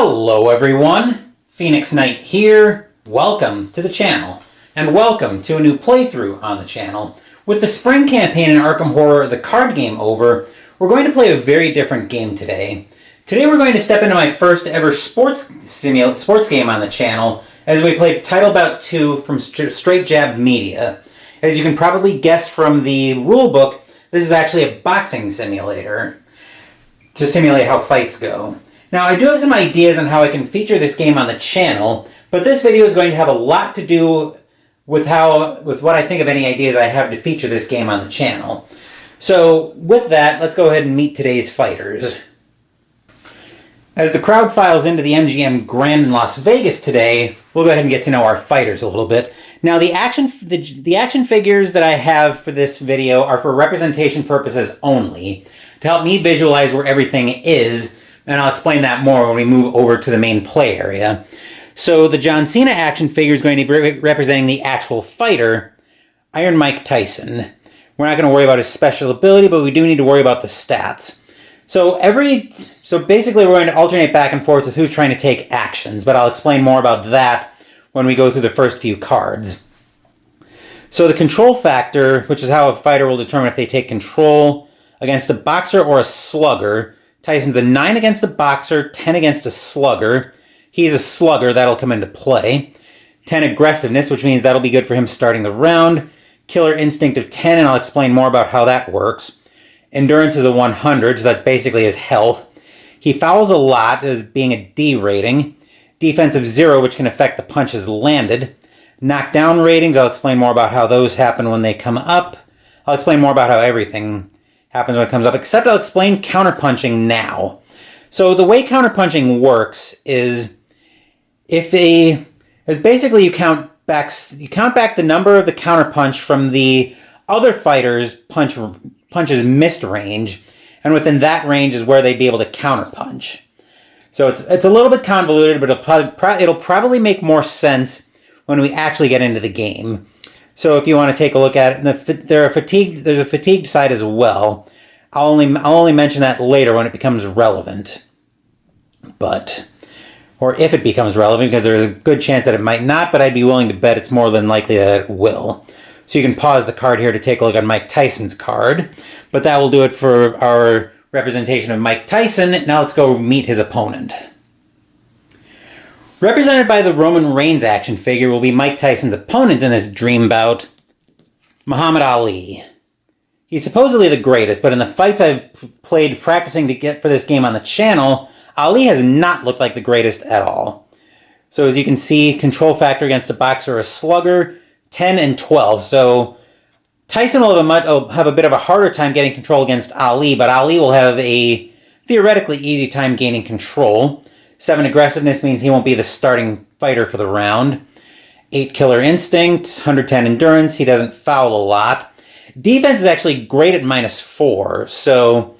Hello everyone, Phoenix Knight here. Welcome to the channel, and welcome to a new playthrough on the channel. With the spring campaign in Arkham Horror, the card game over, we're going to play a very different game today. Today we're going to step into my first ever sports game on the channel, as we play Title Bout II from Straight Jab Media. As you can probably guess from the rulebook, this is actually a boxing simulator to simulate how fights go. Now, I do have some ideas on how I can feature this game on the channel, but this video is going to have a lot to do with what I think of any ideas I have to feature this game on the channel. So, with that, let's go ahead and meet today's fighters. As the crowd files into the MGM Grand in Las Vegas today, we'll go ahead and get to know our fighters a little bit. Now, the action figures that I have for this video are for representation purposes only, to help me visualize where everything is, and I'll explain that more when we move over to the main play area. So the John Cena action figure is going to be representing the actual fighter, Iron Mike Tyson. We're not going to worry about his special ability, but we do need to worry about the stats. So basically we're going to alternate back and forth with who's trying to take actions, but I'll explain more about that when we go through the first few cards. So the control factor, which is how a fighter will determine if they take control against a boxer or a slugger. Tyson's a 9 against a boxer, 10 against a slugger. He's a slugger, that'll come into play. 10 aggressiveness, which means that'll be good for him starting the round. Killer instinct of 10, and I'll explain more about how that works. Endurance is a 100, so that's basically his health. He fouls a lot, as being a D rating. Defense of 0, which can affect the punches landed. Knockdown ratings, I'll explain more about how those happen when they come up. I'll explain more about how everything happens when it comes up, except I'll explain counterpunching now. So the way counterpunching works is basically you count back the number of the counterpunch from the other fighter's punches missed range, and within that range is where they'd be able to counterpunch. So it's a little bit convoluted, but it'll probably make more sense when we actually get into the game. So if you want to take a look at it, there's a fatigued side as well. I'll only mention that later when it becomes relevant. Or if it becomes relevant, because there's a good chance that it might not, but I'd be willing to bet it's more than likely that it will. So you can pause the card here to take a look at Mike Tyson's card. But that will do it for our representation of Mike Tyson. Now let's go meet his opponent. Represented by the Roman Reigns action figure will be Mike Tyson's opponent in this dream bout, Muhammad Ali. He's supposedly the greatest, but in the fights I've played practicing to get for this game on the channel, Ali has not looked like the greatest at all. So as you can see, control factor against a boxer or a slugger, 10 and 12. So Tyson will have a bit of a harder time getting control against Ali, but Ali will have a theoretically easy time gaining control. 7 aggressiveness means he won't be the starting fighter for the round. 8 killer instinct, 110 endurance, he doesn't foul a lot. Defense is actually great at -4, so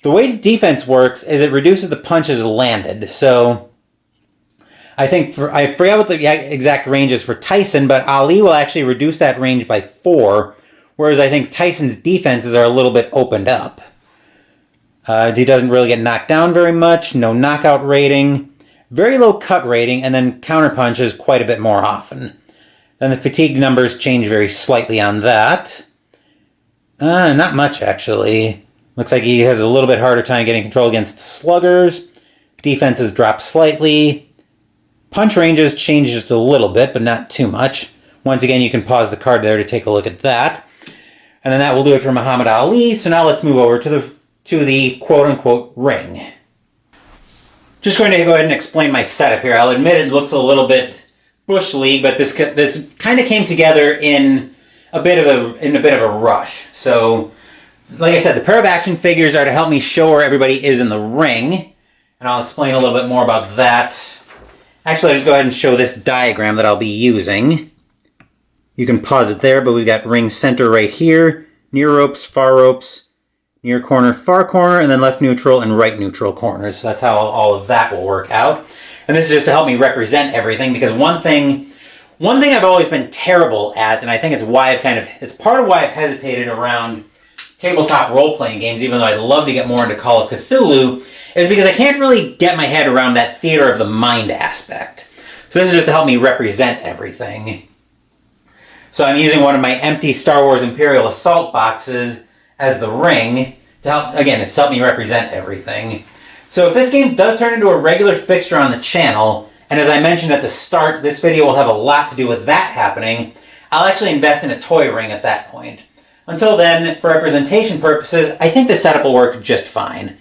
the way defense works is it reduces the punches landed. So I forgot what the exact range is for Tyson, but Ali will actually reduce that range by 4, whereas I think Tyson's defenses are a little bit opened up. He doesn't really get knocked down very much, no knockout rating, very low cut rating, and then counterpunches quite a bit more often. Then the fatigue numbers change very slightly on that. Not much, actually. Looks like he has a little bit harder time getting control against sluggers. Defenses drop slightly. Punch ranges change just a little bit, but not too much. Once again, you can pause the card there to take a look at that. And then that will do it for Muhammad Ali. So now let's move over to the quote-unquote ring. Just going to go ahead and explain my setup here. I'll admit it looks a little bit Bush League, but this kind of came together in a bit of a rush. So, like I said, the pair of action figures are to help me show where everybody is in the ring, and I'll explain a little bit more about that. Actually, I'll just go ahead and show this diagram that I'll be using. You can pause it there, but we've got ring center right here, near ropes, far ropes, near corner, far corner, and then left neutral and right neutral corners. So that's how all of that will work out. And this is just to help me represent everything, because one thing I've always been terrible at, and I think it's part of why I've hesitated around tabletop role-playing games, even though I'd love to get more into Call of Cthulhu, is because I can't really get my head around that theater of the mind aspect. So this is just to help me represent everything. So I'm using one of my empty Star Wars Imperial Assault boxes as the ring to help, again, it's helped me represent everything. So if this game does turn into a regular fixture on the channel, and as I mentioned at the start, this video will have a lot to do with that happening, I'll actually invest in a toy ring at that point. Until then, for representation purposes, I think this setup will work just fine.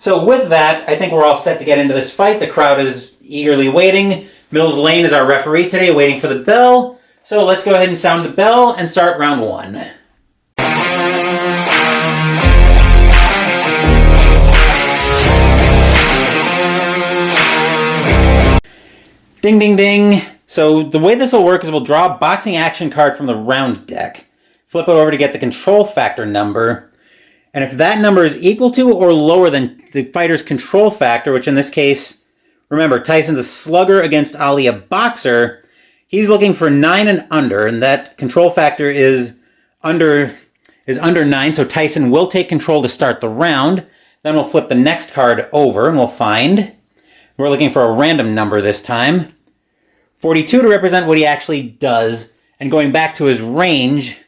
So with that, I think we're all set to get into this fight. The crowd is eagerly waiting. Mills Lane is our referee today, waiting for the bell. So let's go ahead and sound the bell and start round one. Ding, ding, ding. So the way this will work is we'll draw a boxing action card from the round deck, flip it over to get the control factor number, and if that number is equal to or lower than the fighter's control factor, which in this case, remember, Tyson's a slugger against Ali a boxer, he's looking for 9 and under, and that control factor is under 9, so Tyson will take control to start the round. Then we'll flip the next card over, and we'll find, we're looking for a random number this time, 42 to represent what he actually does, and going back to his range,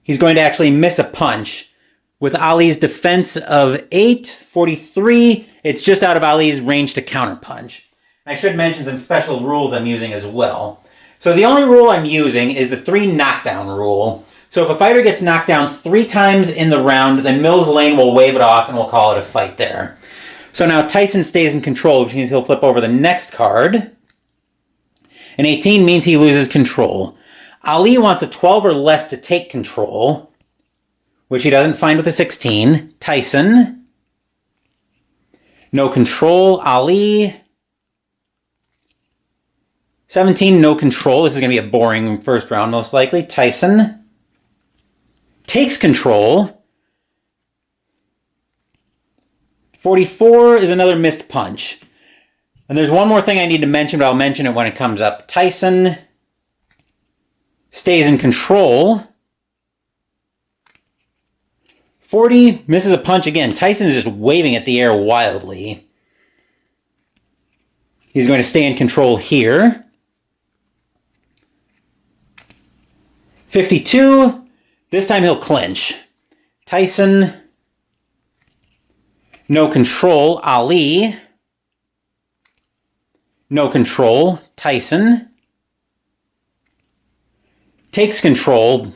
he's going to actually miss a punch. With Ali's defense of 8, 43, it's just out of Ali's range to counterpunch. I should mention some special rules I'm using as well. So the only rule I'm using is the 3 knockdown rule. So if a fighter gets knocked down 3 times in the round, then Mills Lane will wave it off and we'll call it a fight there. So now Tyson stays in control, which means he'll flip over the next card. An 18 means he loses control. Ali wants a 12 or less to take control, which he doesn't find with a 16. Tyson. No control. Ali. 17, no control. This is going to be a boring first round, most likely. Tyson takes control. 44 is another missed punch. And there's one more thing I need to mention, but I'll mention it when it comes up. Tyson stays in control. 40 misses a punch again. Tyson is just waving at the air wildly. He's going to stay in control here. 52, this time he'll clinch. Tyson, no control. Ali, no control. Tyson takes control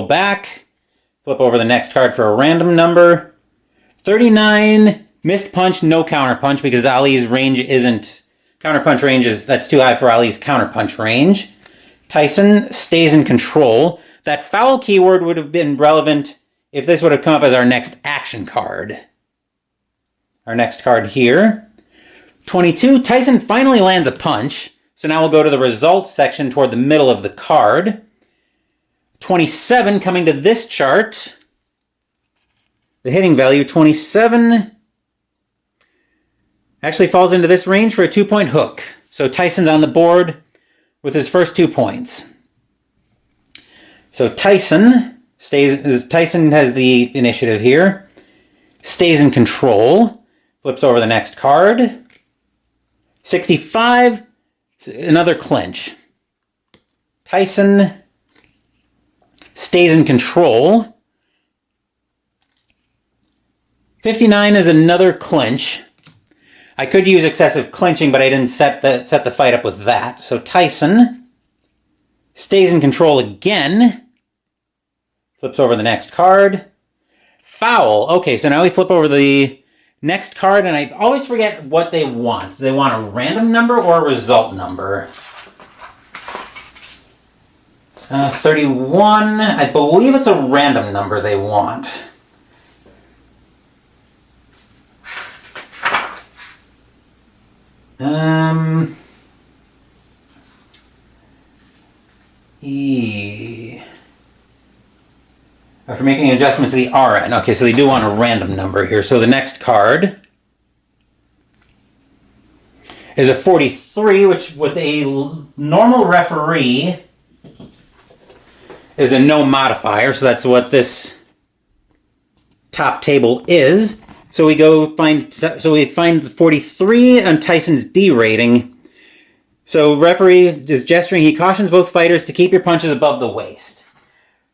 back. Flip over the next card for a random number. 39, missed punch, no counterpunch, because Ali's range isn't, counterpunch range is, that's too high for Ali's counterpunch range. Tyson stays in control. That foul keyword would have been relevant if this would have come up as our next action card. Our next card here. 22, Tyson finally lands a punch. So now we'll go to the results section toward the middle of the card. 27 coming to this chart. The hitting value, 27, actually falls into this range for a 2-point hook. So Tyson's on the board with his first 2 points. So Tyson has the initiative here. Stays in control. Flips over the next card. 65, another clinch. Tyson stays in control. 59 is another clinch. I could use excessive clinching, but I didn't set the fight up with that. So Tyson stays in control again. Flips over the next card. Foul. Okay, so now we flip over the next card, and I always forget what they want. Do they want a random number or a result number? 31. I believe it's a random number they want. After making an adjustment to the RN. Okay, so they do want a random number here. So the next card is a 43, which with a normal referee is a no modifier. So that's what this top table is. So we find the 43 on Tyson's D rating. So referee is gesturing. He cautions both fighters to keep your punches above the waist.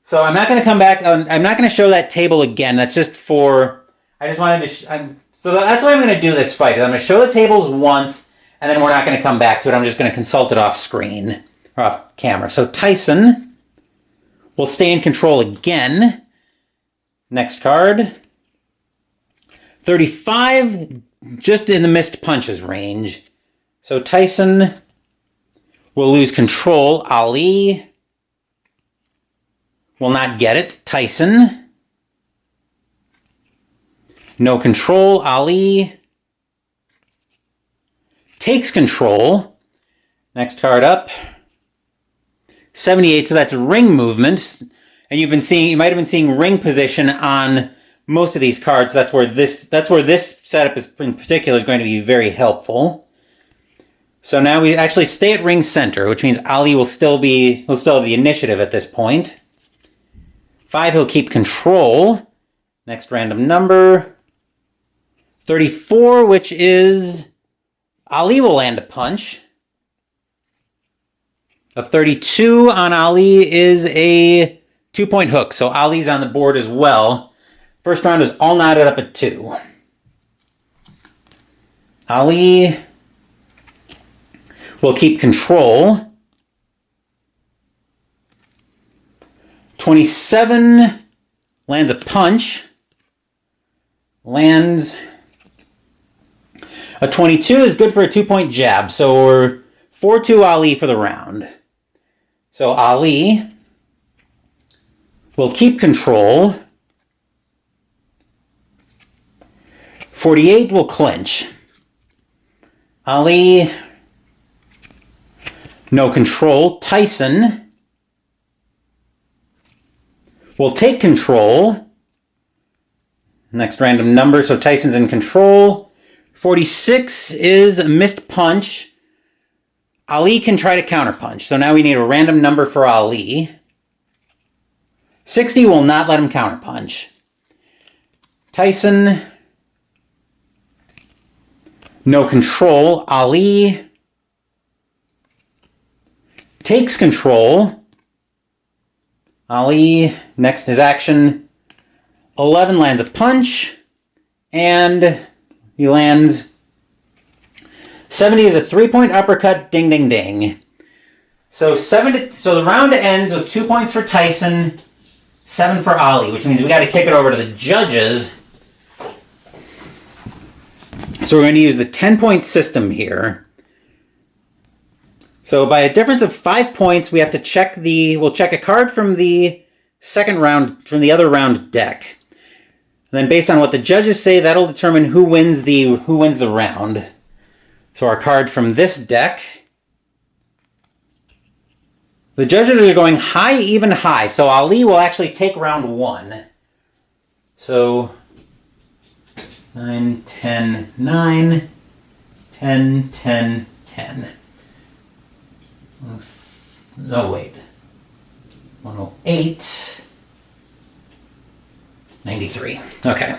So I'm not going to come back. I'm not going to show that table again. That's just for. I just wanted to. So that's why I'm going to do this fight. I'm going to show the tables once, and then we're not going to come back to it. I'm just going to consult it off screen or off camera. So Tyson will stay in control again. Next card. 35, just in the missed punches range. So Tyson will lose control. Ali will not get it. Tyson. No control. Ali takes control. Next card up. 78, so that's ring movement. And you might have been seeing ring position on most of these cards. That's where this setup in particular is going to be very helpful. So now we actually stay at ring center, which means Ali will still have the initiative at this point. 5, he'll keep control. Next random number. 34, which is Ali will land a punch. A 32 on Ali is a 2-point hook, so Ali's on the board as well. First round is all knotted up at 2. Ali will keep control. 27 lands a punch. Lands a 22 is good for a 2-point jab. So we're 4-2 Ali for the round. So Ali will keep control. 48 will clinch. Ali, no control. Tyson will take control. Next random number, so Tyson's in control. 46 is a missed punch. Ali can try to counterpunch, so now we need a random number for Ali. 60 will not let him counterpunch. Tyson, no control. Ali takes control. Ali, next his action. 11 lands a punch. And he lands 70 is a 3-point uppercut. Ding, ding, ding. So the round ends with 2 points for Tyson, 7 for Ali, which means we got to kick it over to the judges. So we're going to use the 10-point system here. So by a difference of 5 points, we have to we'll check a card from the second round, from the other round deck. And then based on what the judges say, that'll determine who wins the round. So our card from this deck, the judges are going high, even, high. So Ali will actually take round 1. So 9, 10, 9, 10, 10, 10. No, wait. 108. 93. Okay.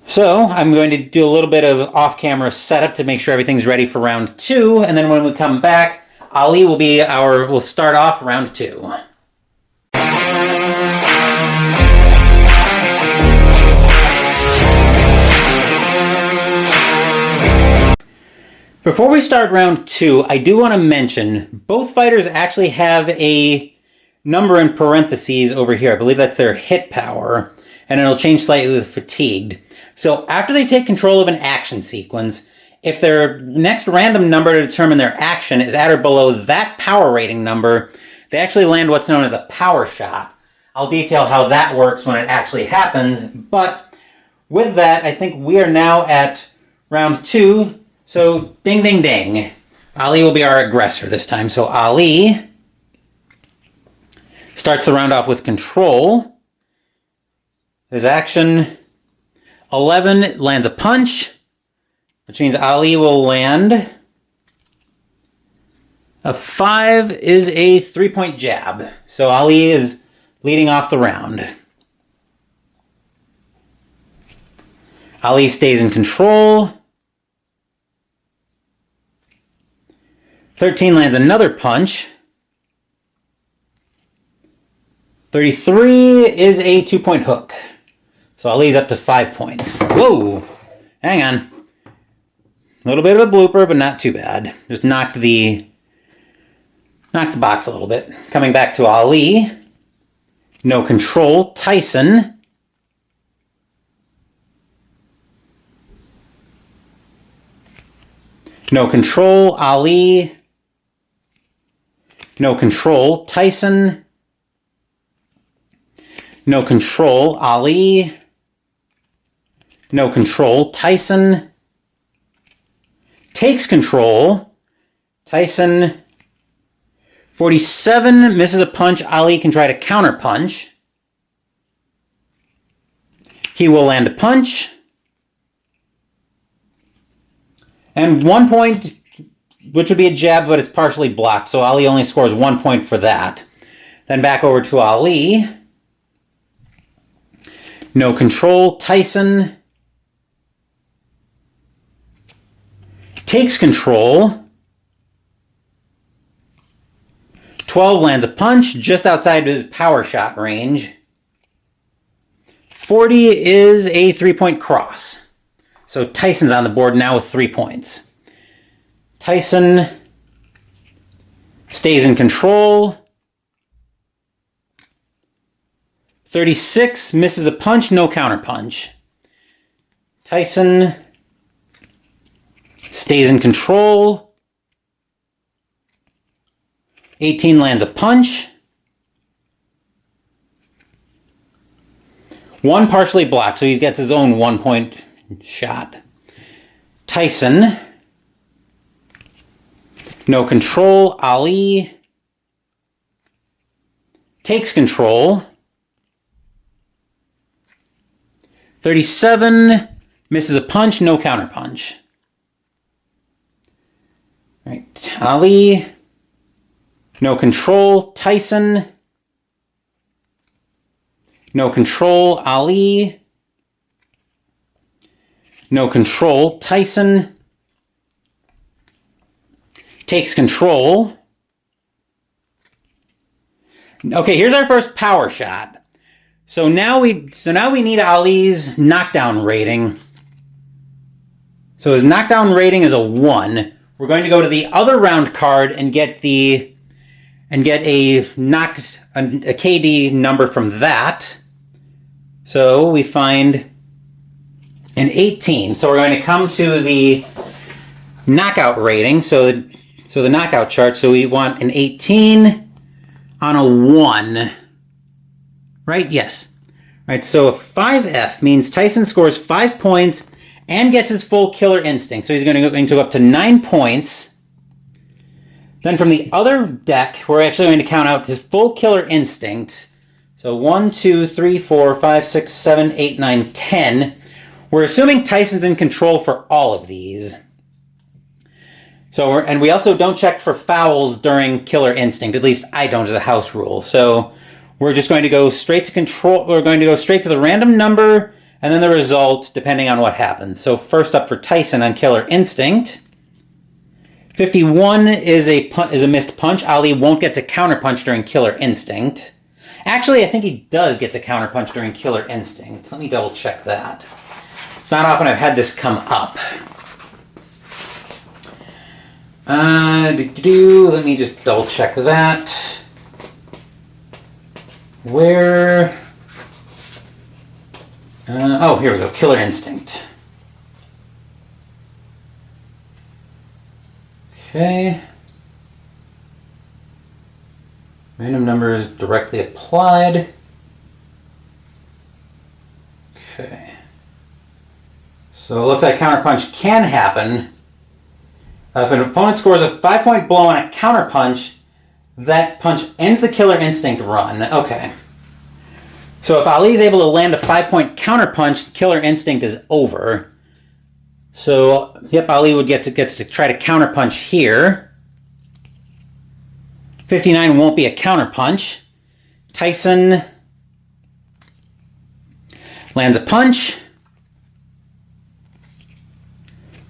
So I'm going to do a little bit of off-camera setup to make sure everything's ready for round 2, and then when we come back, Ali will start off round 2. Before we start round 2, I do want to mention both fighters actually have a number in parentheses over here. I believe that's their hit power, and it'll change slightly with fatigued. So after they take control of an action sequence, if their next random number to determine their action is at or below that power rating number, they actually land what's known as a power shot. I'll detail how that works when it actually happens, but with that, I think we are now at round 2. So, ding, ding, ding. Ali will be our aggressor this time. So, Ali starts the round off with control. His action, 11 lands a punch, which means Ali will land. A 5 is a 3-point jab. So, Ali is leading off the round. Ali stays in control. 13 lands another punch. 33 is a 2-point hook. So Ali's up to 5 points. Whoa! Hang on. A little bit of a blooper, but not too bad. Just knocked the box a little bit. Coming back to Ali. No control. Tyson. No control. Ali. No control. Tyson. No control. Ali. No control. Tyson. Takes control. Tyson. 47 misses a punch. Ali can try to counter punch. He will land a punch. And 1 point, which would be a jab, but it's partially blocked. So Ali only scores 1 point for that. Then back over to Ali. No control. Tyson. Takes control. 12 lands a punch just outside his power shot range. 40 is a 3-point cross. So Tyson's on the board now with 3 points. Tyson stays in control. 36 misses a punch, no counter punch. Tyson stays in control. 18 lands a punch. 1 partially blocked, so he gets his own 1-point shot. Tyson. No control. Ali. Takes control. 37 misses a punch, no counter punch. Right. Ali. No control. Tyson. No control. Ali. No control. Tyson. Takes control. Okay, here's our first power shot. So now we need Ali's knockdown rating. So his knockdown rating is a 1. We're going to go to the other round card and get a KD number from that. So we find an 18. So we're going to come to the knockout rating. So the knockout chart. So we want an 18 on a 1. Right? Yes. Right. So a 5F means Tyson scores 5 points and gets his full killer instinct. So he's going to go up to 9 points. Then from the other deck, we're actually going to count out his full killer instinct. So 1, 2, 3, 4, 5, 6, 7, 8, 9, 10. We're assuming Tyson's in control for all of these. So and we also don't check for fouls during killer instinct. At least I don't as a house rule. So we're just going to go straight to control. We're going to go straight to the random number and then the result depending on what happens. So first up for Tyson on killer instinct. 51 is a missed punch. Ali won't get to counterpunch during killer instinct. Actually, I think he does get to counterpunch during killer instinct. Let me double check that. It's not often I've had this come up. Let me just double check that. Where? Oh, here we go. Killer instinct. Okay. Random numbers directly applied. Okay. So it looks like counterpunch can happen. If an opponent scores a 5-point blow on a counterpunch, that punch ends the killer instinct run. Okay. So if Ali is able to land a 5-point counterpunch, the killer instinct is over. So, yep, Ali gets to try to counterpunch here. 59 won't be a counterpunch. Tyson lands a punch.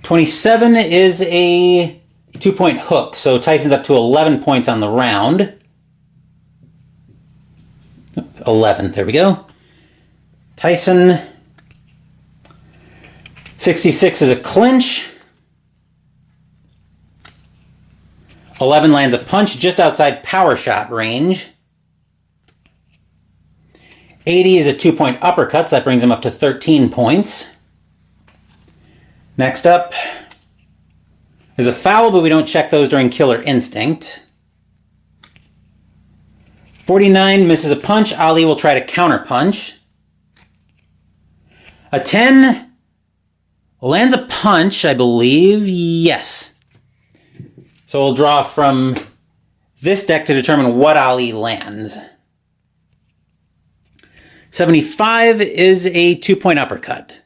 27 is a 2-point hook, so Tyson's up to 11 points on the round. 11, there we go. Tyson. 66 is a clinch. 11 lands a punch just outside power shot range. 80 is a 2-point uppercut, so that brings him up to 13 points. Next up is a foul, but we don't check those during Killer Instinct. 49 misses a punch. Ali will try to counterpunch. A 10 lands a punch, I believe. Yes. So we'll draw from this deck to determine what Ali lands. 75 is a 2-point uppercut.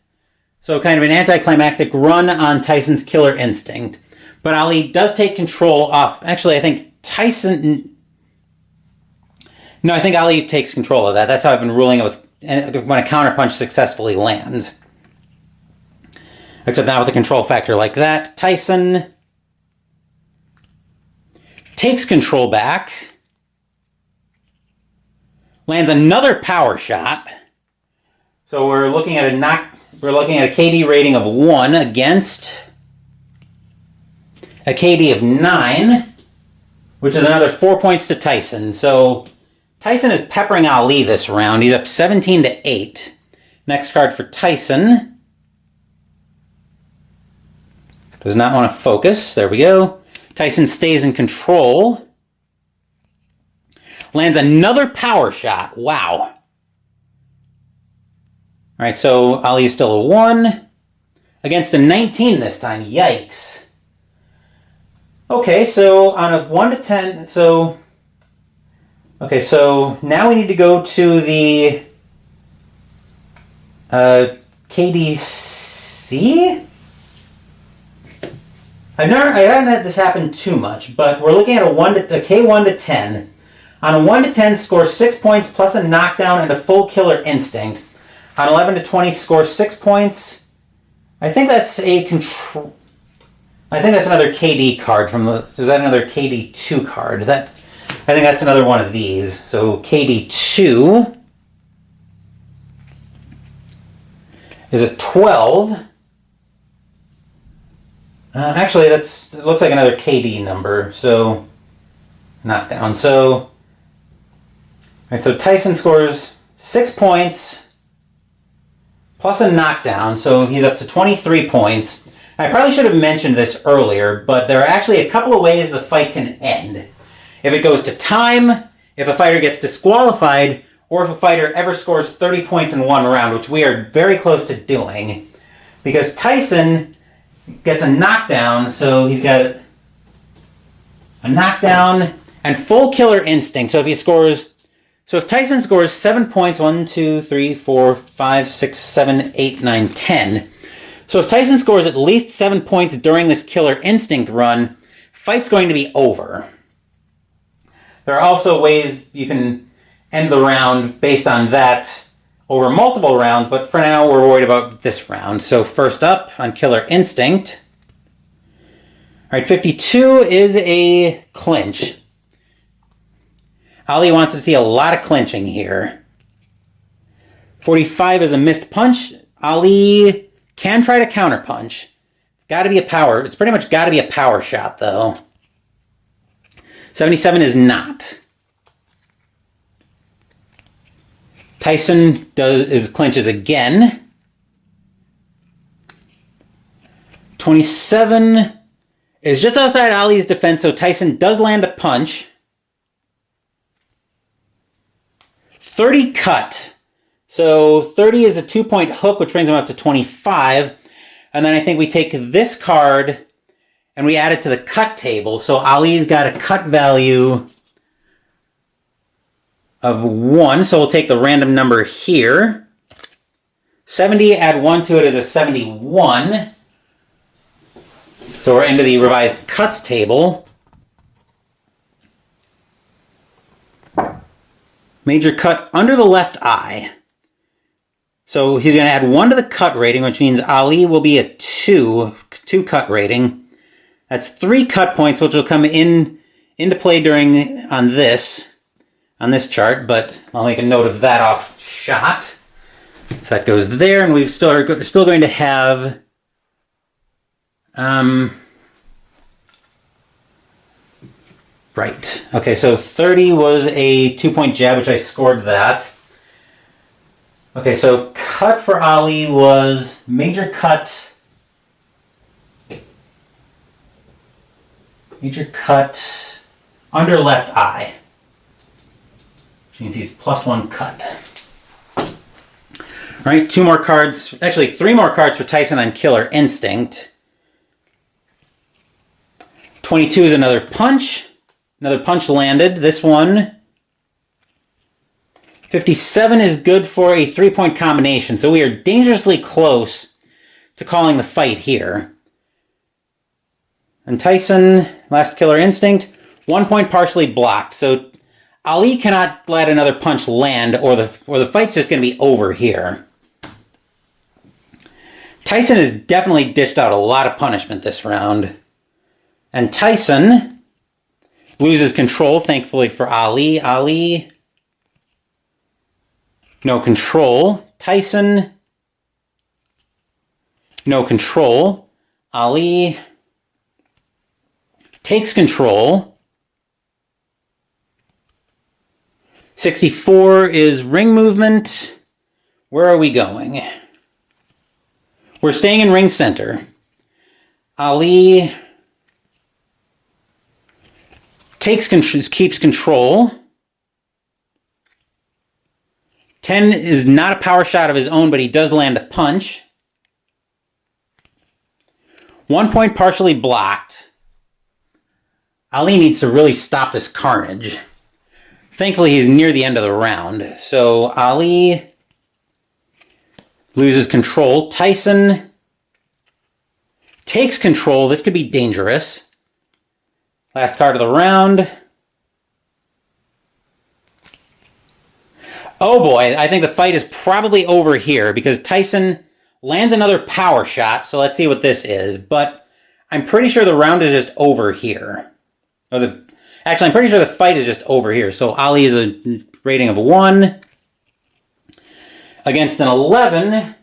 So kind of an anticlimactic run on Tyson's Killer Instinct. But Ali does take control off. Actually, I think Tyson... No, I think Ali takes control of that. That's how I've been ruling it with when a counterpunch successfully lands. Except not with a control factor like that. Tyson takes control back. Lands another power shot. So we're looking at a KD rating of 1 against a KD of 9, which is another 4 points to Tyson. So Tyson is peppering Ali this round. He's up 17 to 8. Next card for Tyson. Does not want to focus. There we go. Tyson stays in control. Lands another power shot. Wow. All right, so Ali's still a 1. Against a 19 this time. Yikes. Okay, so on a 1 to 10, so... Okay, so now we need to go to the KDC? I haven't had this happen too much, but we're looking at a K1 to 10. On a 1 to 10, score 6 points plus a knockdown and a full Killer Instinct. On 11 to 20, score 6 points. I think that's a control... I think that's another KD card from the... Is that another KD2 card? I think that's another one of these. So KD2 is a 12. Actually, it looks like another KD number. So knockdown. So, right, so Tyson scores 6 points plus a knockdown. So he's up to 23 points. I probably should have mentioned this earlier, but there are actually a couple of ways the fight can end. If it goes to time, if a fighter gets disqualified, or if a fighter ever scores 30 points in one round, which we are very close to doing. Because Tyson gets a knockdown, so he's got a knockdown and full Killer Instinct. So if Tyson scores 7 points, 1, 2, 3, 4, 5, 6, 7, 8, 9, 10. So if Tyson scores at least 7 points during this Killer Instinct run, fight's going to be over. There are also ways you can end the round based on that over multiple rounds, but for now we're worried about this round. So first up on Killer Instinct. All right, 52 is a clinch. Ali wants to see a lot of clinching here. 45 is a missed punch. Ali can try to counterpunch. It's pretty much got to be a power shot, though. 77 is not. Tyson clinches again. 27 is just outside Ali's defense, so Tyson does land a punch. 30 cut. So 30 is a 2-point hook, which brings him up to 25. And then I think we take this card and we add it to the cut table. So Ali's got a cut value of 1. So we'll take the random number here. 70, add 1 to it is a 71. So we're into the revised cuts table. Major cut under the left eye. So he's going to add 1 to the cut rating, which means Ali will be a 2 cut rating. That's 3 cut points, which will come into play on this chart, but I'll make a note of that off shot. So that goes there, and we're still going to have right. Okay, so 30 was a 2-point jab, which I scored that. Okay, so cut for Ali was major cut. Major cut under left eye. Which means he's +1 cut. All right, 2 more cards. Actually, 3 more cards for Tyson on Killer Instinct. 22 is another punch. Another punch landed. This one. 57 is good for a 3-point combination, so we are dangerously close to calling the fight here. And Tyson, last Killer Instinct, 1 point partially blocked. So Ali cannot let another punch land, or the fight's just going to be over here. Tyson has definitely dished out a lot of punishment this round. And Tyson loses control, thankfully for Ali. Ali, no control. Tyson, no control. Ali takes control. 64 is ring movement. Where are we going? We're staying in ring center. Ali keeps control. 10 is not a power shot of his own, but he does land a punch. 1 point partially blocked. Ali needs to really stop this carnage. Thankfully, he's near the end of the round. So Ali loses control. Tyson takes control. This could be dangerous. Last card of the round. Oh boy, I think the fight is probably over here because Tyson lands another power shot. So let's see what this is. But I'm pretty sure the round is just over here. Actually, I'm pretty sure the fight is just over here. So Ali is a rating of 1 against an 11.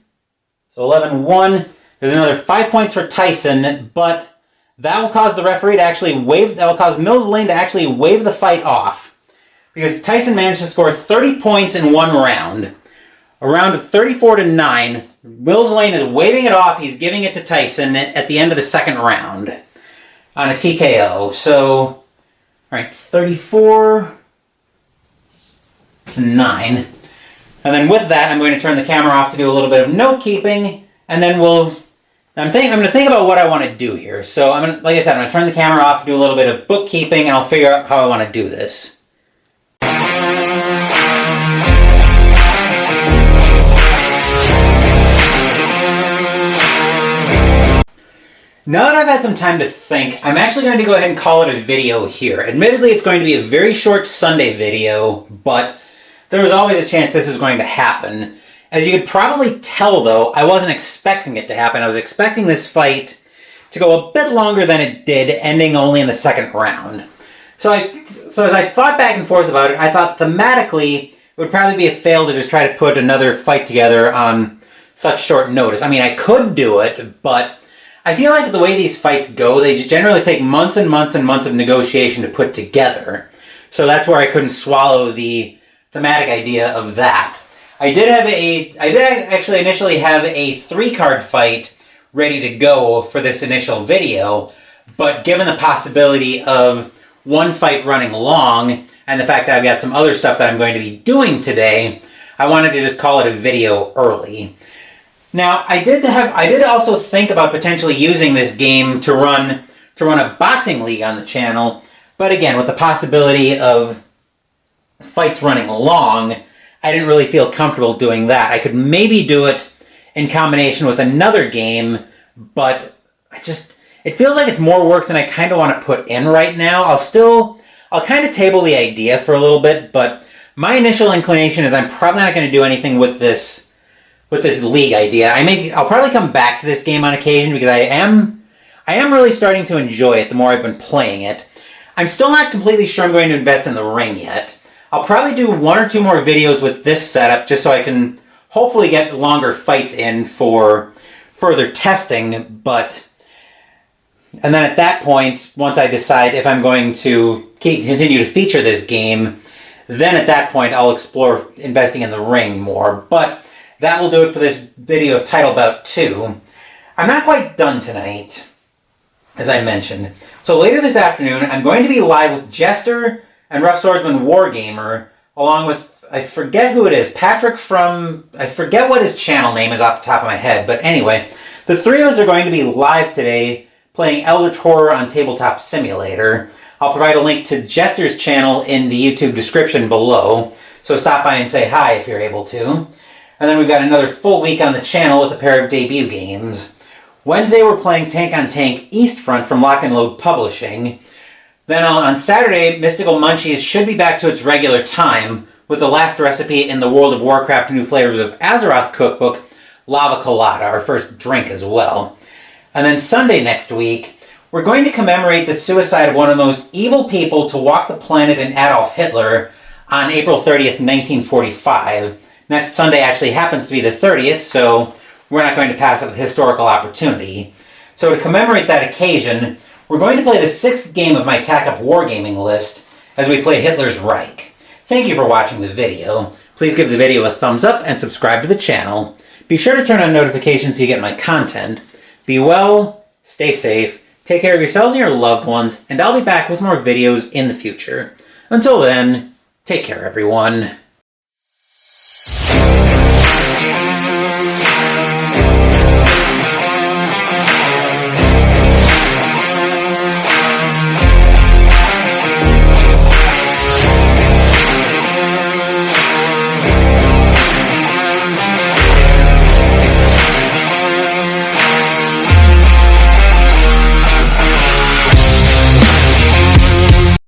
So 11-1. There's another 5 points for Tyson, but that will cause the referee to actually that will cause Mills Lane to actually wave the fight off. Because Tyson managed to score 30 points in 1 round. A round of 34-9. Mills Lane is waving it off. He's giving it to Tyson at the end of the 2nd round on a TKO. So, all right, 34-9. And then with that, I'm going to turn the camera off to do a little bit of note keeping, and then I'm going to think about what I want to do here. So, like I said, I'm going to turn the camera off, do a little bit of bookkeeping, and I'll figure out how I want to do this. Now that I've had some time to think, I'm actually going to go ahead and call it a video here. Admittedly, it's going to be a very short Sunday video, but there was always a chance this was going to happen. As you could probably tell, though, I wasn't expecting it to happen. I was expecting this fight to go a bit longer than it did, ending only in the 2nd round. So as I thought back and forth about it, I thought thematically it would probably be a fail to just try to put another fight together on such short notice. I mean, I could do it, but I feel like the way these fights go, they just generally take months and months and months of negotiation to put together. So that's where I couldn't swallow the thematic idea of that. I did actually initially have a 3-card fight ready to go for this initial video, but given the possibility of one fight running long and the fact that I've got some other stuff that I'm going to be doing today, I wanted to just call it a video early. Now, I did also think about potentially using this game to run a boxing league on the channel, but again, with the possibility of fights running long, I didn't really feel comfortable doing that. I could maybe do it in combination with another game, but it feels like it's more work than I kind of want to put in right now. I'll kind of table the idea for a little bit, but my initial inclination is I'm probably not going to do anything with this with this league idea. I'll probably come back to this game on occasion because I am really starting to enjoy it the more I've been playing it. I'm still not completely sure I'm going to invest in the ring yet. I'll probably do 1 or 2 more videos with this setup just so I can hopefully get longer fights in for further testing, and then at that point, once I decide if I'm going to continue to feature this game, then at that point I'll explore investing in the ring more. But that will do it for this video of Title Bout II. I'm not quite done tonight, as I mentioned. So later this afternoon, I'm going to be live with Jester and Rough Swordsman Wargamer, along with, I forget who it is, Patrick from, I forget what his channel name is off the top of my head, but anyway, the 3 of us are going to be live today playing Eldritch Horror on Tabletop Simulator. I'll provide a link to Jester's channel in the YouTube description below, so stop by and say hi if you're able to. And then we've got another full week on the channel with a pair of debut games. Wednesday we're playing Tank on Tank Eastfront from Lock and Load Publishing. Then on Saturday, Mystical Munchies should be back to its regular time with the last recipe in the World of Warcraft New Flavors of Azeroth cookbook, Lava Colada, our first drink as well. And then Sunday next week, we're going to commemorate the suicide of one of the most evil people to walk the planet in Adolf Hitler on April 30th, 1945. Next Sunday actually happens to be the 30th, so we're not going to pass up the historical opportunity. So to commemorate that occasion, we're going to play the 6th game of my Tack Up Wargaming list as we play Hitler's Reich. Thank you for watching the video. Please give the video a thumbs up and subscribe to the channel. Be sure to turn on notifications so you get my content. Be well, stay safe, take care of yourselves and your loved ones, and I'll be back with more videos in the future. Until then, take care everyone.